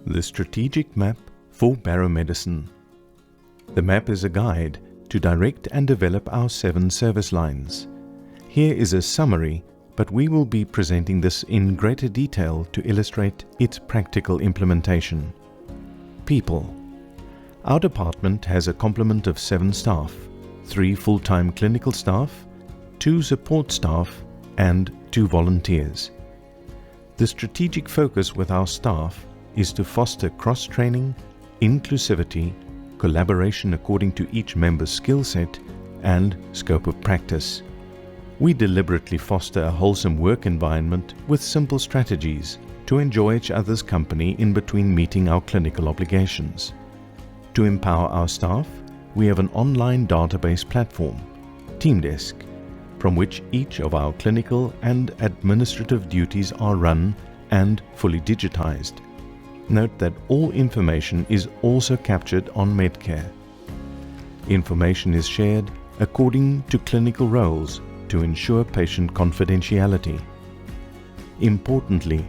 The Strategic Map for Baromedicine. The map is a guide to direct and develop our 7 service lines. Here is a summary, but we will be presenting this in greater detail to illustrate its practical implementation. People. Our department has a complement of 7 staff, 3 full-time clinical staff, 2 support staff, and 2 volunteers. The strategic focus with our staff is to foster cross-training, inclusivity, collaboration according to each member's skill set, and scope of practice. We deliberately foster a wholesome work environment with simple strategies to enjoy each other's company in between meeting our clinical obligations. To empower our staff, we have an online database platform, TeamDesk, from which each of our clinical and administrative duties are run and fully digitized. Note that all information is also captured on Medcare. Information is shared according to clinical roles to ensure patient confidentiality. Importantly,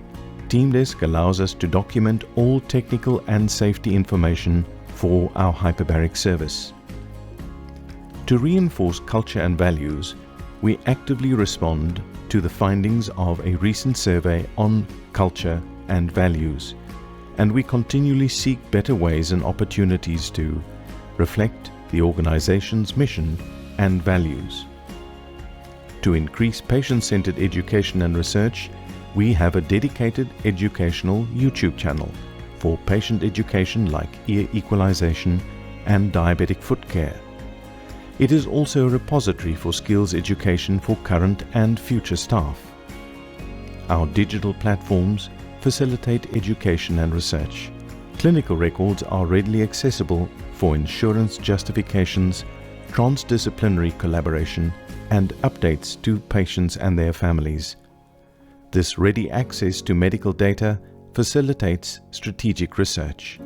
TeamDesk allows us to document all technical and safety information for our hyperbaric service. To reinforce culture and values, we actively respond to the findings of a recent survey on culture and values, and we continually seek better ways and opportunities to reflect the organization's mission and values. To increase patient-centered education and research, we have a dedicated educational YouTube channel for patient education like ear equalization and diabetic foot care. It is also a repository for skills education for current and future staff. Our digital platforms facilitate education and research. Clinical records are readily accessible for insurance justifications, transdisciplinary collaboration, and updates to patients and their families. This ready access to medical data facilitates strategic research.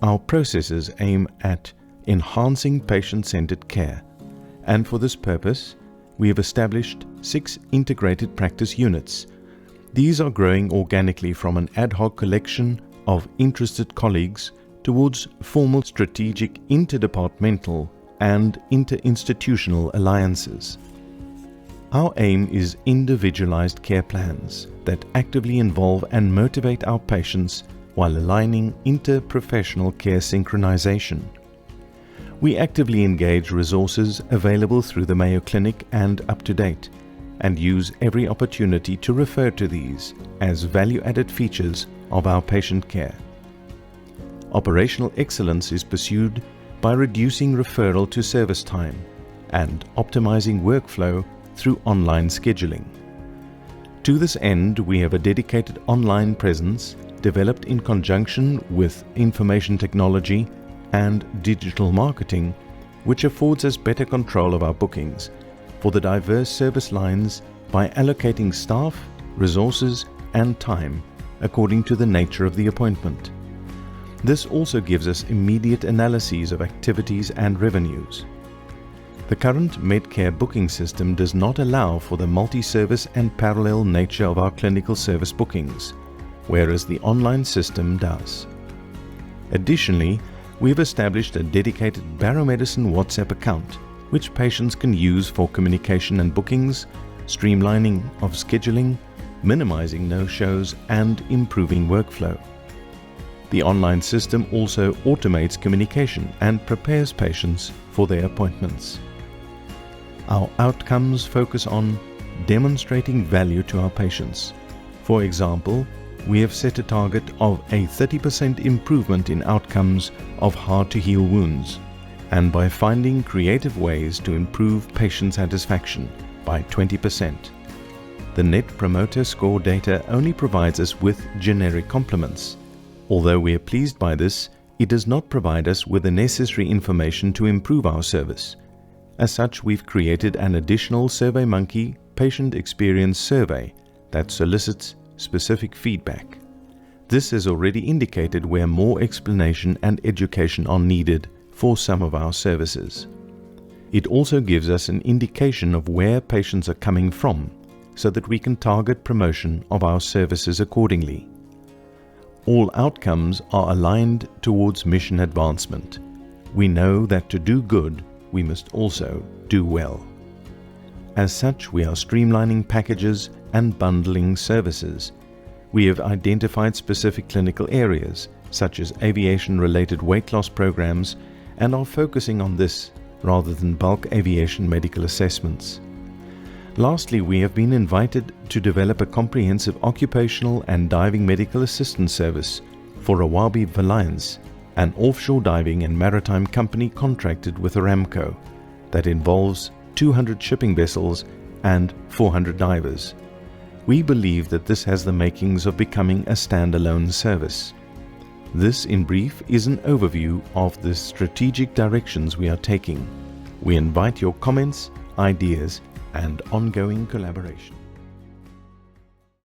Our processes aim at enhancing patient-centered care, and for this purpose, we have established 6 integrated practice units. These are growing organically from an ad hoc collection of interested colleagues towards formal strategic interdepartmental and interinstitutional alliances. Our aim is individualized care plans that actively involve and motivate our patients while aligning interprofessional care synchronization. We actively engage resources available through the Mayo Clinic and UpToDate, and use every opportunity to refer to these as value-added features of our patient care. Operational excellence is pursued by reducing referral to service time and optimizing workflow through online scheduling. To this end, we have a dedicated online presence developed in conjunction with information technology and digital marketing, which affords us better control of our bookings for the diverse service lines by allocating staff, resources, and time according to the nature of the appointment. This also gives us immediate analyses of activities and revenues. The current Medcare booking system does not allow for the multi-service and parallel nature of our clinical service bookings, whereas the online system does. Additionally, we've established a dedicated Baromedicine WhatsApp account, which patients can use for communication and bookings, streamlining of scheduling, minimizing no-shows, and improving workflow. The online system also automates communication and prepares patients for their appointments. Our outcomes focus on demonstrating value to our patients. For example, we have set a target of a 30% improvement in outcomes of hard-to-heal wounds, and by finding creative ways to improve patient satisfaction by 20%. The Net Promoter Score data only provides us with generic compliments. Although we are pleased by this, it does not provide us with the necessary information to improve our service. As such, we've created an additional SurveyMonkey patient experience survey that solicits specific feedback. This has already indicated where more explanation and education are needed for some of our services. It also gives us an indication of where patients are coming from, so that we can target promotion of our services accordingly. All outcomes are aligned towards mission advancement. We know that to do good, we must also do well. As such, we are streamlining packages and bundling services. We have identified specific clinical areas, such as aviation-related weight loss programs, and are focusing on this rather than bulk aviation medical assessments. Lastly, we have been invited to develop a comprehensive occupational and diving medical assistance service for Awabi Alliance, an offshore diving and maritime company contracted with Aramco that involves 200 shipping vessels and 400 divers. We believe that this has the makings of becoming a standalone service. This, in brief, is an overview of the strategic directions we are taking. We invite your comments, ideas, and ongoing collaboration.